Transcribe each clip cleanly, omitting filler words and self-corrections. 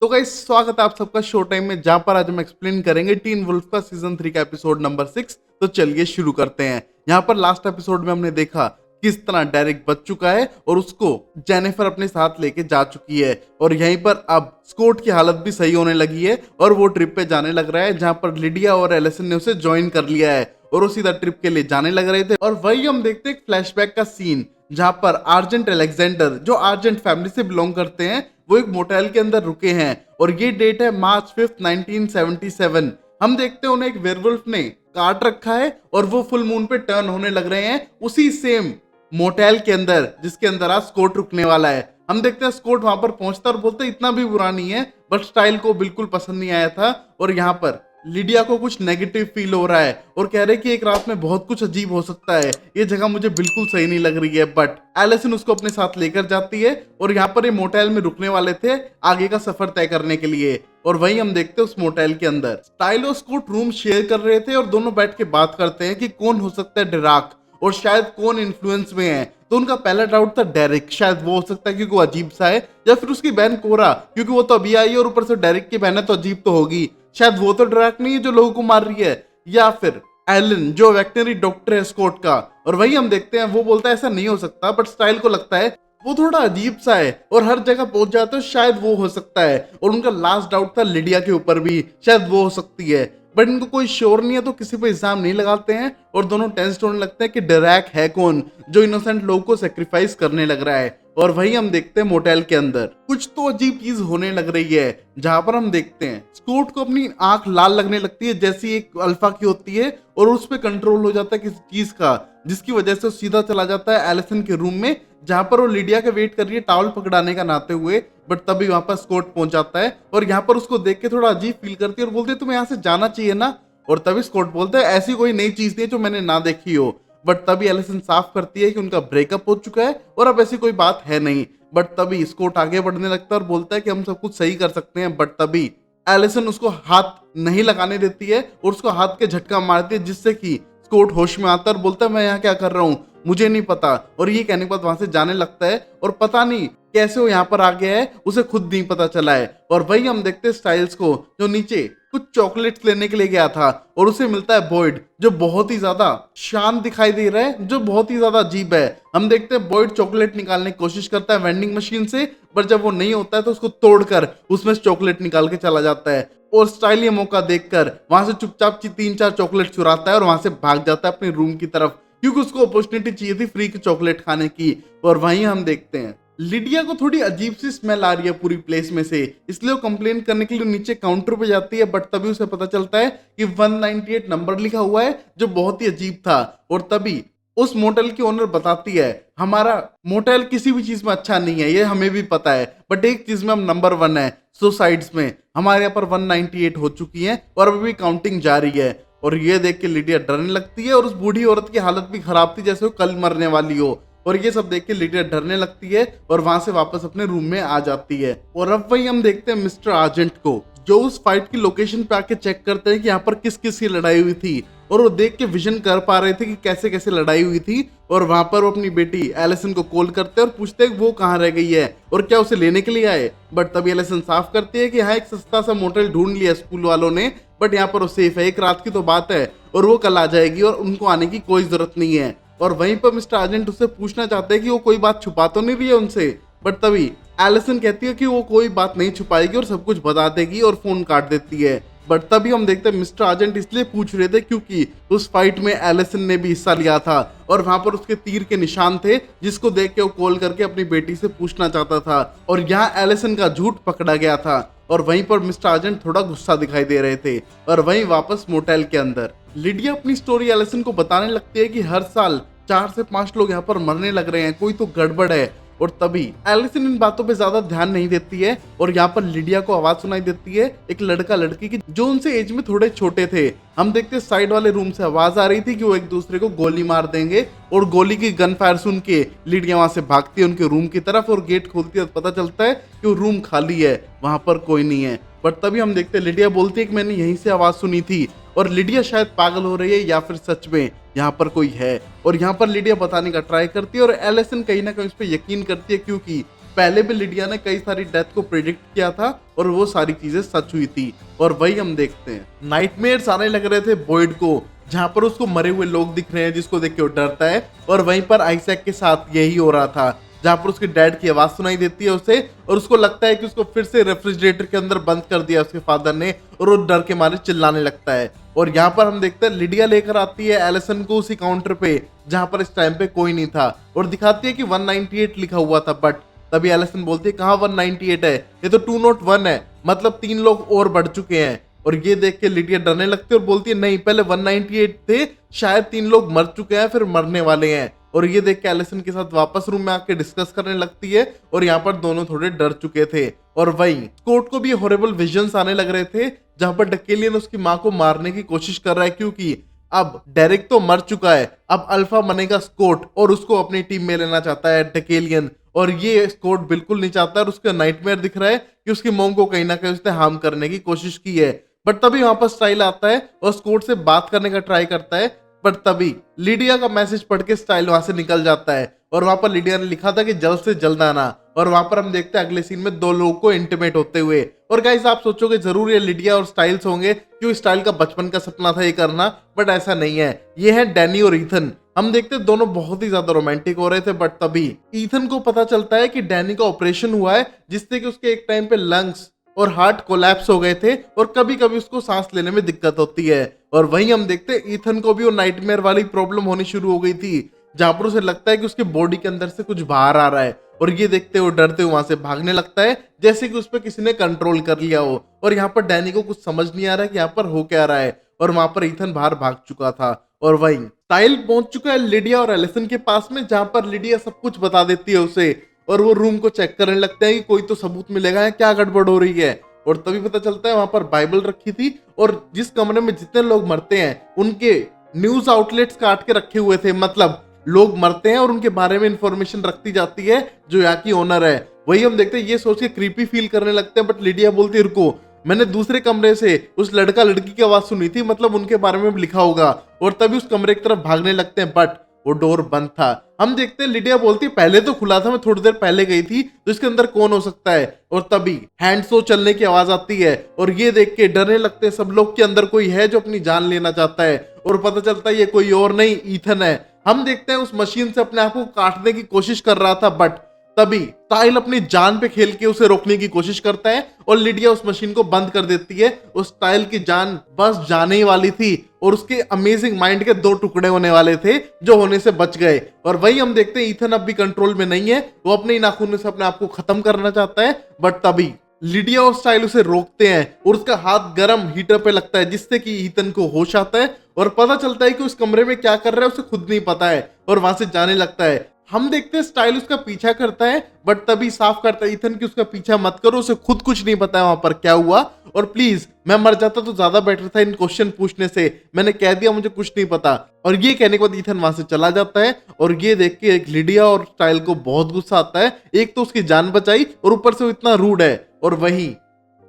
तो गाइस स्वागत है आप सबका शो टाइम में, जहां पर आज हम एक्सप्लेन करेंगे टीन वुल्फ का सीजन 3 का एपिसोड नंबर 6। तो चलिए शुरू करते हैं। यहाँ पर लास्ट एपिसोड में हमने देखा किस तरह डेरिक बच चुका है और उसको जेनिफर अपने साथ लेके जा चुकी है, और यहीं पर अब स्कॉट की हालत भी सही होने लगी है और वो ट्रिप पे जाने लग रहा है, जहां पर लिडिया और एलिसन ने उसे ज्वाइन कर लिया है और वो सीधा ट्रिप के लिए जाने लग रहे थे। और वही हम देखते हैं एक फ्लैशबैक का सीन, जहां पर आर्जेंट अलेक्जेंडर जो आर्जेंट फैमिली से बिलोंग करते हैं वो एक मोटेल के अंदर रुके हैं, और ये डेट है मार्च 5 1977। हम देखते हैं उन्हें एक वेयरवुल्फ ने काट रखा है और वो फुल मून पे टर्न होने लग रहे हैं उसी सेम मोटेल के अंदर जिसके अंदर आज स्कॉट रुकने वाला है। हम देखते हैं स्कॉट वहां पर पहुंचता और बोलते इतना भी बुरा नहीं है, बट स्टाइल को बिल्कुल पसंद नहीं आया था। और यहाँ पर लिडिया को कुछ नेगेटिव फील हो रहा है और कह रहे कि एक रात में बहुत कुछ अजीब हो सकता है, ये जगह मुझे बिल्कुल सही नहीं लग रही है। बट एलिसन उसको अपने साथ लेकर जाती है और यहाँ पर ये मोटेल में रुकने वाले थे आगे का सफर तय करने के लिए। और वहीं हम देखते हैं उस मोटेल के अंदर स्टाइल और स्कॉट रूम शेयर कर रहे थे और दोनों बैठ के बात करते हैं कि कौन हो सकता है डेराक और शायद कौन इन्फ्लुएंस में है। तो उनका पहला डाउट था डेरिक, शायद वो हो सकता है क्योंकि वो अजीब सा है, या फिर उसकी बहन कोरा क्योंकि वो तो अभी आई है और ऊपर से डेरिक की बहन है तो अजीब तो होगी, शायद वो तो ड्रैक नहीं है जो लोगों को मार रही है, या फिर एलन जो वेटनरी डॉक्टर है स्कॉट का। और वही हम देखते हैं वो बोलता है ऐसा नहीं हो सकता, बट स्टाइल को लगता है वो थोड़ा अजीब सा है और हर जगह पहुंच जाते हो, शायद वो हो सकता है। और उनका लास्ट डाउट था लिडिया के ऊपर भी, शायद वो हो सकती है, बट इनको कोई श्योर नहीं है तो किसी पे इल्जाम नहीं लगाते हैं। और दोनों टेंस्ड होने लगते हैं कि डेराक है कौन जो इनोसेंट लोगों को सेक्रीफाइस करने लग रहा है। और वही हम देखते हैं मोटेल के अंदर कुछ तो अजीब चीज होने लग रही है, जहां पर हम देखते हैं स्कॉट को अपनी आंख लाल लगने लगती है जैसी एक अल्फा की होती है, और उस पर कंट्रोल हो जाता है किसी चीज का, जिसकी वजह से वो सीधा चला जाता है एलिसन के रूम में, जहां पर वो लिडिया के वेट कर रही है टॉवल पकड़ाने का नाते हुए। बट तभी वहां पर स्कॉट पहुंच जाता है और यहाँ पर उसको देख के थोड़ा अजीब फील करती है और बोलते है तुम्हें यहाँ से जाना चाहिए ना। और तभी स्कॉट बोलता है ऐसी कोई नई चीज नहीं है जो मैंने ना देखी हो। बट तभी एलिसन साफ करती है कि उनका ब्रेकअप हो चुका है और अब ऐसी कोई बात है नहीं। बट तभी स्कॉट आगे बढ़ने लगता है और बोलता है कि हम सब कुछ सही कर सकते हैं। बट तभी एलिसन उसको हाथ नहीं लगाने देती है और उसको हाथ के झटका मारती है, जिससे कि स्कॉट होश में आता है और बोलता है मैं यहाँ क्या कर रहा हूँ, मुझे नहीं पता। और ये कहने के बाद वहां से जाने लगता है और पता नहीं कैसे वो यहाँ पर आ गया है उसे खुद नहीं पता चला है। और वही हम देखते हैं स्टाइल्स को जो नीचे कुछ चॉकलेट्स लेने के लिए गया था और उसे मिलता है बॉयड जो बहुत ही ज्यादा शांत दिखाई दे रहा है, जो बहुत ही ज्यादा अजीब है। हम देखते हैं बॉयड चॉकलेट निकालने की कोशिश करता है वेंडिंग मशीन से, पर जब वो नहीं होता है तो उसको तोड़कर उसमें से चॉकलेट निकाल के चला जाता है। और स्टाइल ये मौका देखकर वहां से चुपचाप 3-4 चॉकलेट चुराता है और वहां से भाग जाता है अपने रूम की तरफ, क्योंकि उसको अपॉर्चुनिटी चाहिए थी फ्री की चॉकलेट खाने की। और वहीं हम देखते हैं लिडिया को थोड़ी अजीब सी स्मेल आ रही है पूरी प्लेस में से, इसलिए वो कंप्लेन करने के लिए नीचे काउंटर पे जाती है। बट तभी उसे पता चलता है कि 198 नंबर लिखा हुआ है जो बहुत ही अजीब था। और तभी उस मोटेल की ओनर बताती है हमारा मोटेल किसी भी चीज में अच्छा नहीं है, ये हमें भी पता है, बट एक चीज में हम नंबर 1 है, सुसाइड्स में हमारे यहाँ पर 198 हो चुकी है और अभी भी काउंटिंग जारी है। और ये देख के लिडिया डरने लगती है और उस बूढ़ी औरत की हालत भी खराब थी जैसे वो कल मरने वाली हो। और ये सब देख के लिडिया डरने लगती है और वहां से वापस अपने रूम में आ जाती है। और अब वही हम देखते हैं मिस्टर आर्जेंट को जो उस फाइट की लोकेशन पे आके चेक करते हैं कि यहाँ पर किस किस की लड़ाई हुई थी, और वो देख के विजन कर पा रहे थे कि कैसे कैसे लड़ाई हुई थी। और वहां पर वो अपनी बेटी एलिसन को कॉल करते हैं और पूछते हैं कि वो कहाँ रह गई है और क्या उसे लेने के लिए आए। बट तभी एलिसन साफ करती है कि हाँ एक सस्ता सा मोटेल ढूंढ लिया स्कूल वालों ने, बट यहाँ पर वो सेफ है, एक रात की तो बात है और वो कल आ जाएगी और उनको आने की कोई जरूरत नहीं है। और वहीं पर मिस्टर आर्जेंट उससे पूछना चाहते हैं कि वो कोई बात छुपा तो नहीं रही है उनसे। बट तभी एलिसन कहती है कि वो कोई बात नहीं छुपाएगी और सब कुछ बता देगी और फोन काट देती है। बट तभी हम देखते हैं मिस्टर आर्जेंट इसलिए पूछ रहे थे क्योंकि उस फाइट में एलिसन ने भी हिस्सा लिया था और वहां पर उसके तीर के निशान थे, जिसको देख के वो कॉल करके अपनी बेटी से पूछना चाहता था। और यहाँ एलिसन का झूठ पकड़ा गया था और वहीं पर मिस्टर आर्जेंट थोड़ा गुस्सा दिखाई दे रहे थे। और वहीं वापस मोटेल के अंदर लिडिया अपनी स्टोरी एलिसन को बताने लगती है कि हर साल 4 से 5 लोग यहाँ पर मरने लग रहे हैं, कोई तो गड़बड़ है। और तभी एलिसन इन बातों पे ज्यादा ध्यान नहीं देती है और यहाँ पर लिडिया को आवाज सुनाई देती है एक लड़का लड़की की जो उनसे एज में थोड़े छोटे थे। हम देखते हैं साइड वाले रूम से आवाज आ रही थी कि वो एक दूसरे को गोली मार देंगे, और गोली की गन फायर सुन के लिडिया वहां से भागती है उनके रूम की तरफ और गेट खोलती है, पता चलता है कि वो रूम खाली है, वहां पर कोई नहीं है। बट तभी हम देखते हैं लिडिया बोलती है कि मैंने यहीं से आवाज सुनी थी, और लिडिया शायद पागल हो रही है या फिर सच में यहाँ पर कोई है। और यहाँ पर लिडिया बताने का ट्राई करती है और एलिसन कहीं ना कहीं उस पर यकीन करती है, क्योंकि पहले भी लिडिया ने कई सारी डेथ को प्रिडिक्ट किया था और वो सारी चीजें सच हुई थी। और वही हम देखते हैं, नाइटमेयर्स आने लग रहे थे बॉयड को, जहां पर उसको मरे हुए लोग दिख रहे हैं जिसको देख के वो डरता है। और वहीं पर आइजैक के साथ यही हो रहा था, जहां पर उसके डैड की आवाज सुनाई देती है उसे, और उसको लगता है कि उसको फिर से रेफ्रिजरेटर के अंदर बंद कर दिया उसके फादर ने, और वो डर के मारे चिल्लाने लगता है। और यहाँ पर हम देखते हैं लिडिया लेकर आती है एलिसन को उसी काउंटर पे जहां पर इस टाइम पे कोई नहीं था, और दिखाती है कि 198 लिखा हुआ था। बट तभी एलिसन बोलती है कहाँ 198 है, ये तो 201 है, मतलब 3 लोग और बढ़ चुके हैं। और ये देख के लिडिया डरने लगती है और बोलती है नहीं, पहले 198 थे, शायद 3 लोग मर चुके हैं फिर मरने वाले हैं। और ये देख के एलिसन के साथ वापस रूम में आके डिस्कस करने लगती है, और यहाँ पर दोनों थोड़े डर चुके थे। और वही स्कॉट को भी हॉरिबल विजन्स आने लग रहे थे, जहां पर डकेलियन उसकी माँ को मारने की कोशिश कर रहा है, क्योंकि अब डेरिक तो मर चुका है, अब अल्फा बनेगा स्कॉट और उसको अपनी टीम में लेना चाहता है डकेलियन। और ये स्कॉट बिल्कुल नहीं चाहता, और उसका नाइटमेयर दिख रहा है कि उसकी मॉम को कहीं ना कहीं उसने हार्म करने की कोशिश की है। बट तभी वहां पर स्टाइल आता है और स्कॉट से बात करने का ट्राई करता है, पर तभी लिडिया का मैसेज पढ़ के स्टाइल वहां से निकल जाता है। और वहां पर लिडिया ने लिखा था कि जल्द से जल्द आना। और वहां पर हम देखते हैं अगले सीन में 2 लोगों को इंटीमेट होते हुए। और गाइस आप सोचोगे जरूर ये लिडिया और स्टाइल्स होंगे, क्यों स्टाइल का बचपन का सपना था ये करना, बट ऐसा नहीं है, ये है डैनी और ईथन। हम देखते हैं दोनों बहुत ही ज्यादा रोमांटिक हो रहे थे, बट तभी ईथन को पता चलता है कि डैनी का ऑपरेशन हुआ है, जिससे कि उसके एक टाइम पे लंग्स और हार्ट कोलैप्स हो गए थे, और कभी कभी उसको सांस लेने में दिक्कत होती है। और वहीं हम देखते हैं ईथन को भी वो नाइटमेयर वाली प्रॉब्लम होनी शुरू हो गई थी, जहां पर उसे लगता है कि उसके बॉडी के अंदर से कुछ बाहर आ रहा है। और ये देखते हुए डरते हुए वहां से भागने लगता है, जैसे कि उस पर किसी ने कंट्रोल कर लिया हो। और यहाँ पर डैनी को कुछ समझ नहीं आ रहा है कि यहाँ पर हो क्या रहा है, और वहां पर ईथन बाहर भाग चुका था। और वहीं स्टाइल पहुंच चुका है लिडिया और एलिसन के पास में, जहां पर लिडिया सब कुछ बता देती है उसे, और वो रूम को चेक करने लगते हैं कि कोई तो सबूत मिलेगा या क्या गड़बड़ हो रही है। और तभी पता चलता है वहां पर बाइबल रखी थी, और जिस कमरे में जितने लोग मरते हैं उनके न्यूज आउटलेट्स काट के रखे हुए थे, मतलब लोग मरते हैं और उनके बारे में इंफॉर्मेशन रखती जाती है जो यहाँ की ओनर है। वही हम देखते हैं, ये सोच के क्रीपी फील करने लगते हैं, बट लिडिया बोलती है रुको, मैंने दूसरे कमरे से उस लड़का लड़की की आवाज सुनी थी, मतलब उनके बारे में लिखा होगा। और तभी उस कमरे की तरफ भागने लगते हैं, बट वो डोर बंद था। हम देखते हैं लिडिया बोलती है पहले तो खुला था, मैं थोड़ी देर पहले गई थी, तो इसके अंदर कौन हो सकता है। और तभी हैंड शो चलने की आवाज आती है, और ये देख के डरने लगते हैं सब लोग कि अंदर कोई है जो अपनी जान लेना चाहता है। और पता चलता है ये कोई और नहीं, ईथन है। हम देखते हैं उस मशीन से अपने आप को काटने की कोशिश कर रहा था, बट तभी स्टाइल अपनी जान पे खेल के उसे रोकने की कोशिश करता है, और लिडिया उस मशीन को बंद कर देती है। उस स्टाइल की जान बस जाने ही वाली थी, और उसके अमेजिंग माइंड के 2 टुकड़े होने वाले थे जो होने से बच गए। और वही हम देखते हैं ईथन अब भी कंट्रोल में नहीं है, वो अपने ही नाखून से अपने आप को खत्म करना चाहता है। बट तभी लिडिया और स्टाइल उसे रोकते हैं, और उसका हाथ गर्म हीटर पे लगता है, जिससे कि ईथन को होश आता है और पता चलता है कि उस कमरे में क्या कर रहा है उसे खुद नहीं पता है, और वहां से जाने लगता है। हम देखते हैं स्टाइल उसका पीछा करता है, बट तभी साफ करता है ईथन कि उसका पीछा मत करो, उसे खुद कुछ नहीं पता है वहां पर क्या हुआ, और प्लीज मैं मर जाता तो ज्यादा बेटर था इन क्वेश्चन पूछने से, मैंने कह दिया मुझे कुछ नहीं पता। और ये कहने के बाद ईथन वहां से चला जाता है, और ये देख के एक लिडिया और स्टाइल को बहुत गुस्सा आता है, एक तो उसकी जान बचाई और ऊपर से वो इतना रूड है। और वही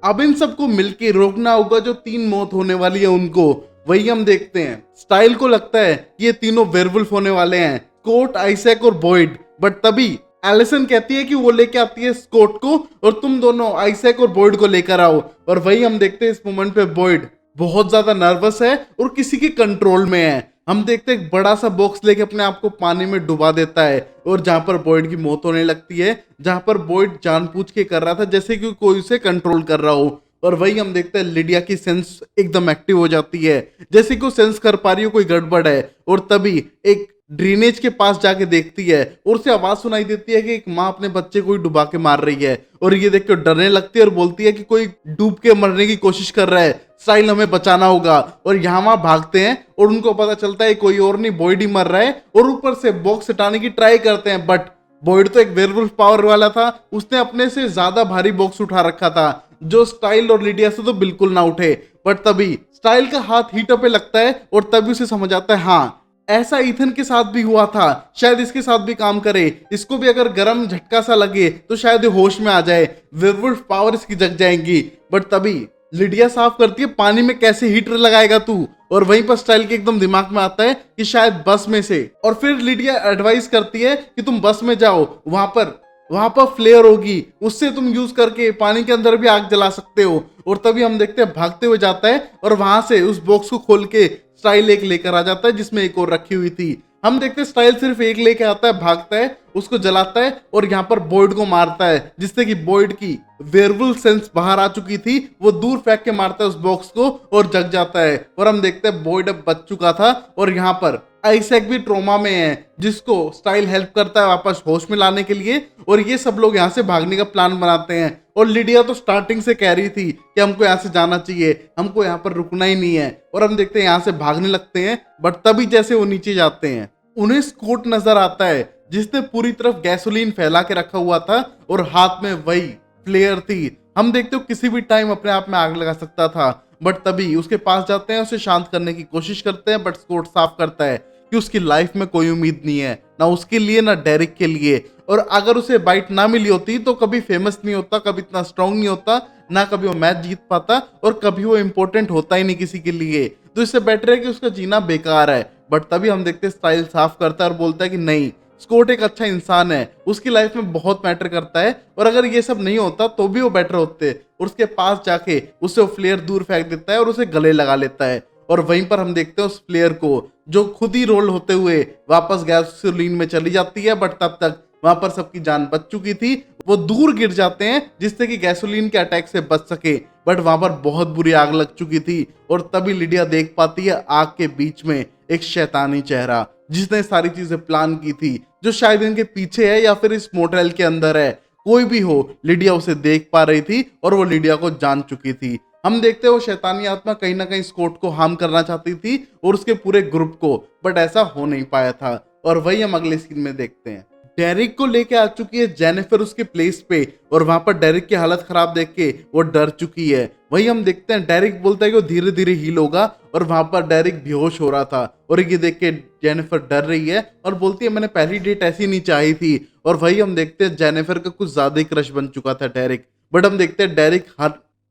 अब इन सबको मिलके रोकना होगा जो 3 मौत होने वाली है उनको। वही हम देखते हैं स्टाइल को लगता है कि ये तीनों वेयरवुल्फ होने वाले हैं, स्कॉट, आइजैक और बॉयड। बट तभी एलिसन कहती है कि वो लेके आती है स्कॉट को, और तुम दोनों आइजैक और बॉयड को लेकर आओ। और वही हम देखते हैं इस मोमेंट पे बॉयड बहुत ज्यादा नर्वस है और किसी के कंट्रोल में है। हम देखते हैं एक बड़ा सा बॉक्स लेके अपने आप को पानी में डुबा देता है, और जहां पर बॉयड की मौत होने लगती है, जहां पर बॉयड जानबूझ के कर रहा था जैसे कि कोई उसे कंट्रोल कर रहा हो। और वही हम देखते हैं लिडिया की सेंस एकदम एक्टिव हो जाती है, जैसे कि वो सेंस कर पा रही हो कोई गड़बड़ है। और तभी एक ड्रेनेज के पास जाके देखती है, और उसे आवाज सुनाई देती है कि एक माँ अपने बच्चे को ही डुबा के मार रही है। और ये देख के डरने लगती है और बोलती है कि कोई डूब के मरने की कोशिश कर रहा है, स्टाइल हमें बचाना होगा। और यहाँ वहां भागते हैं, और उनको पता चलता है कोई और नहीं, बॉयड ही मर रहा है। और ऊपर से बॉक्स हटाने की ट्राई करते हैं, बट बॉयड तो एक वेयरवुल्फ पावर वाला था, उसने अपने से ज्यादा भारी बॉक्स उठा रखा था, जो स्टाइल और लिडिया से तो बिल्कुल ना उठे। बट तभी स्टाइल का हाथ हीटर पे लगता है, और तभी उसे समझ आता है हाँ ऐसा ईथन के साथ भी हुआ था, शायद इसके साथ भी काम करे, इसको भी अगर गर्म झटका सा लगे तो शायद ये होश में आ जाए, वेयरवुल्फ पावर इसकी जग जाएंगी। बट तभी लिडिया साफ करती है पानी में कैसे हीटर लगाएगा तू, और वहीं पर स्टाइल के एकदम दिमाग में आता है कि शायद बस में से। और फिर लिडिया एडवाइस करती है कि तुम बस में जाओ, वहां पर वहां पर फ्लेयर होगी, उससे तुम यूज करके पानी के अंदर भी आग जला सकते हो। और तभी हम देखते हैं भागते हुए जाता है और वहां से उस बॉक्स को खोल के स्टाइल एक लेकर आ जाता है जिसमें एक और रखी हुई थी। हम देखते हैं स्टाइल सिर्फ एक लेके आता है, भागता है, उसको जलाता है और यहाँ पर बॉयड को मारता है, जिससे कि बॉयड की वेयरवुल्फ सेंस बाहर आ चुकी थी। वो दूर फेंक के मारता है उस बॉक्स को और जग जाता है। और हम देखते हैं बॉयड अब बच चुका था और यहाँ पर आइजैक भी ट्रोमा में है, जिसको स्टाइल हेल्प करता है वापस होश में लाने के लिए। और ये सब लोग यहाँ से भागने का प्लान बनाते हैं। और लिडिया तो स्टार्टिंग से कह रही थी कि हमको यहाँ से जाना चाहिए, हमको यहाँ पर रुकना ही नहीं है। और हम देखते हैं यहाँ से भागने लगते हैं, बट तभी जैसे वो नीचे जाते हैं उन्हें स्कॉट नजर आता है, जिसने पूरी तरफ गैसोलीन फैला के रखा हुआ था और हाथ में वही फ्लेयर थी। हम देखते हो किसी भी टाइम अपने आप में आग लगा सकता था, बट तभी उसके पास जाते हैं, उसे शांत करने की कोशिश करते हैं, बट स्कॉट साफ करता है कि उसकी लाइफ में कोई उम्मीद नहीं है, ना उसके लिए ना डेरिक के लिए। और अगर उसे बाइट ना मिली होती तो कभी फेमस नहीं होता, कभी इतना स्ट्रांग नहीं होता, ना कभी वो मैच जीत पाता और कभी वो इंपॉर्टेंट होता ही नहीं किसी के लिए। तो इससे बेटर है कि उसका जीना बेकार है। बट तभी हम देखते हैं स्टाइल साफ करता है और बोलता है कि नहीं, स्कॉट एक अच्छा इंसान है, उसकी लाइफ में बहुत मैटर करता है और अगर ये सब नहीं होता तो भी वो बेटर होते। और उसके पास जाके उससे वो फ्लेयर दूर फेंक देता है और उसे गले लगा लेता है। और वहीं पर हम देखते हैं उस फ्लेयर को जो खुद ही रोल होते हुए वापस गैसोलीन में चली जाती है, बट तब तक वहां पर सबकी जान बच चुकी थी। वो दूर गिर जाते हैं जिससे कि गैसोलीन के अटैक से बच सके, बट वहां पर बहुत बुरी आग लग चुकी थी। और तभी लिडिया देख पाती है आग के बीच में एक शैतानी चेहरा, जिसने सारी चीजें प्लान की थी, जो शायद इनके पीछे है या फिर इस मोटेल के अंदर है। कोई भी हो, लिडिया उसे देख पा रही थी और वो लिडिया को जान चुकी थी। हम देखते हैं वो शैतानी आत्मा कहीं ना कहीं स्कॉट को हार्म करना चाहती थी और उसके पूरे ग्रुप को, बट ऐसा हो नहीं पाया था। और वही हम अगले सीन में देखते हैं। डेरिक को लेके आ चुकी है जेनिफर उसके प्लेस पे और वहां पर डेरिक की हालत खराब देख के वो डर चुकी है। वही हम देखते हैं डेरिक बोलता है कि वो धीरे धीरे हील होगा और वहां पर डेरिक बेहोश हो रहा था। और ये देख के जेनिफर डर रही है और बोलती है मैंने पहली डेट ऐसी नहीं चाही थी। और वही हम देखते हैं जेनिफर का कुछ ज्यादा ही क्रश बन चुका था डेरिक, बट हम देखते हैं डेरिक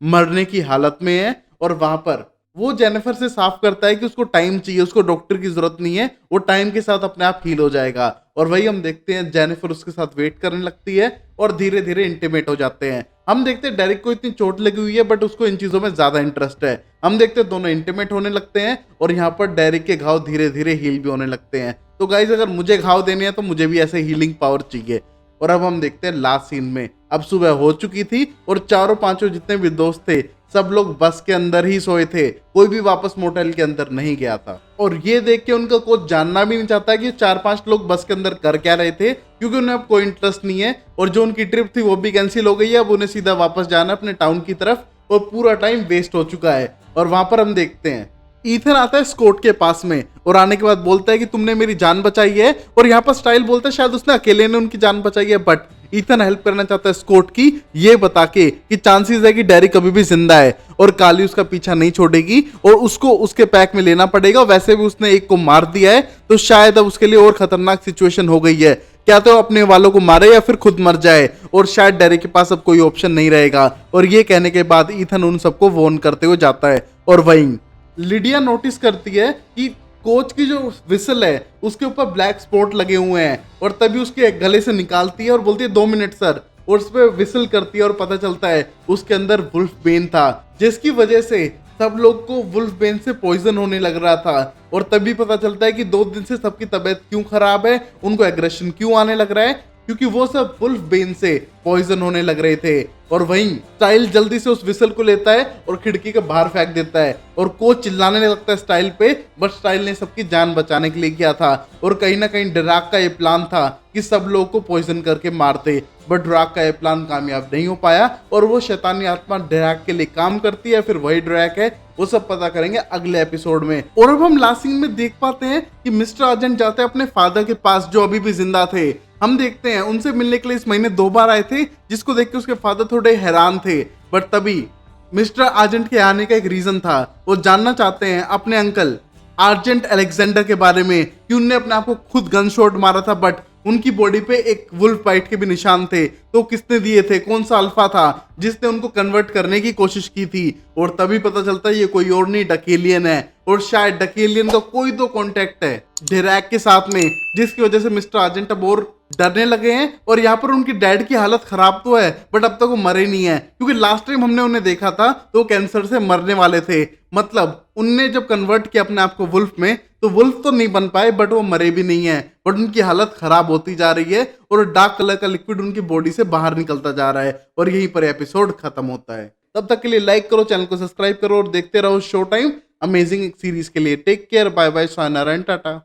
मरने की हालत में है। और वहां पर वो जेनिफर से साफ करता है कि उसको टाइम चाहिए, उसको डॉक्टर की जरूरत नहीं है, वो टाइम के साथ अपने आप हील हो जाएगा। और वही हम देखते हैं जेनिफर उसके साथ वेट करने लगती है और धीरे धीरे इंटीमेट हो जाते हैं। हम देखते हैं डेरिक को इतनी चोट लगी हुई है बट उसको इन चीजों में ज्यादा इंटरेस्ट है। हम देखते हैं दोनों इंटीमेट होने लगते हैं और यहाँ पर डेरिक के घाव धीरे धीरे हील भी होने लगते हैं। तो गाइज अगर मुझे घाव देने हैं तो मुझे भी ऐसे हीलिंग पावर चाहिए। और अब हम देखते हैं लास्ट सीन में, अब सुबह हो चुकी थी और चारों पांचों जितने भी दोस्त थे सब लोग बस के अंदर ही सोए थे, कोई भी वापस मोटेल के अंदर नहीं गया था। और ये देख के उनका कोच जानना भी नहीं चाहता कि 4-5 लोग बस के अंदर कर क्या रहे थे, क्योंकि उन्हें अब कोई इंटरेस्ट नहीं है और जो उनकी ट्रिप थी वो भी कैंसिल हो गई है। अब उन्हें सीधा वापस जाना है अपने टाउन की तरफ और पूरा टाइम वेस्ट हो चुका है। और वहां पर हम देखते हैं ईथन आता है स्कॉट के पास में और आने के बाद बोलता है कि तुमने मेरी जान बचाई है। और यहाँ पर स्टाइल बोलता है शायद उसने अकेले ने उनकी जान बचाई है, बट ईथन हेल्प करना चाहता है स्कॉट की, ये बता के कि चांसेस है कि डेरिक अभी भी जिंदा है और काली उसका पीछा नहीं छोड़ेगी और उसको उसके पैक में लेना पड़ेगा। वैसे भी उसने एक को मार दिया है तो शायद अब उसके लिए और खतरनाक सिचुएशन हो गई है, क्या तो अपने वालों को मारे या फिर खुद मर जाए और शायद डेरिक के पास अब कोई ऑप्शन नहीं रहेगा। और ये कहने के बाद ईथन उन सबको वॉर्न करते हुए जाता है। और वहीं लिडिया नोटिस करती है कि कोच की जो विसल है उसके ऊपर ब्लैक स्पॉट लगे हुए हैं और तभी उसके गले से निकालती है और बोलती है 2 मिनट सर, और उस पर विसल करती है और पता चलता है उसके अंदर वुल्फ बेन था, जिसकी वजह से सब लोग को वुल्फ बेन से पॉइजन होने लग रहा था। और तभी पता चलता है कि 2 दिन से सबकी तबीयत क्यों खराब है, उनको एग्रेशन क्यों आने लग रहा है, क्योंकि वो सब वुल्फ बेन से पॉइजन होने लग रहे थे। और वहीं स्टाइल जल्दी से उस विसल को लेता है और खिड़की के बाहर फेंक देता है और कोच चिल्लाने लगता है स्टाइल पे, बट स्टाइल ने सबकी जान बचाने के लिए किया था। और कहीं ना कहीं ड्रैक का ये प्लान था कि सब लोगों को पॉइजन करके मारते, बट ड्रैक का ये प्लान कामयाब नहीं हो पाया और वो शैतानी आत्मा ड्रैक के लिए काम करती है, फिर वही ड्रैक है, वो सब पता करेंगे अगले एपिसोड में। और अब हम लास्ट सीन में देख पाते हैं कि मिस्टर आर्जेंट जाते हैं अपने फादर के पास जो अभी भी जिंदा थे। हम देखते हैं उनसे मिलने के लिए इस महीने 2 बार आए थे, जिसको देख के उसके फादर थोड़े हैरान थे। बट तभी मिस्टर आर्जेंट के आने का एक रीजन था, वो जानना चाहते हैं अपने अंकल आर्जेंट अलेक्जेंडर के बारे में कि उनने अपने आप को खुद गन शॉट मारा था, बट उनकी बॉडी पे एक वुल्फ बाइट के भी निशान थे। तो किसने दिए थे, कौन सा अल्फा था जिसने उनको कन्वर्ट करने की कोशिश की थी। और तभी पता चलता है ये कोई और नहीं डकेलियन है और शायद डकेलियन का कोई तो कॉन्टेक्ट है ड्रैक के साथ में, जिसकी वजह से मिस्टर आर्जेंट अब और डरने लगे हैं और यहाँ पर उनकी डैड की हालत खराब तो है बट अब तक वो मरे नहीं है, क्योंकि लास्ट टाइम हमने उन्हें देखा था तो वो कैंसर से मरने वाले थे। मतलब उनने जब कन्वर्ट किया अपने आप को वुल्फ में तो वुल्फ तो नहीं बन पाए बट वो मरे भी नहीं है, बट उनकी हालत खराब होती जा रही है और डार्क कलर का लिक्विड उनकी बॉडी से बाहर निकलता जा रहा है और यहीं पर एपिसोड खत्म होता है। तब तक के लिए लाइक करो, चैनल को सब्सक्राइब करो और देखते रहो शो टाइम अमेजिंग सीरीज के लिए। टेक केयर, बाय बाय, सायनारा एंड टाटा।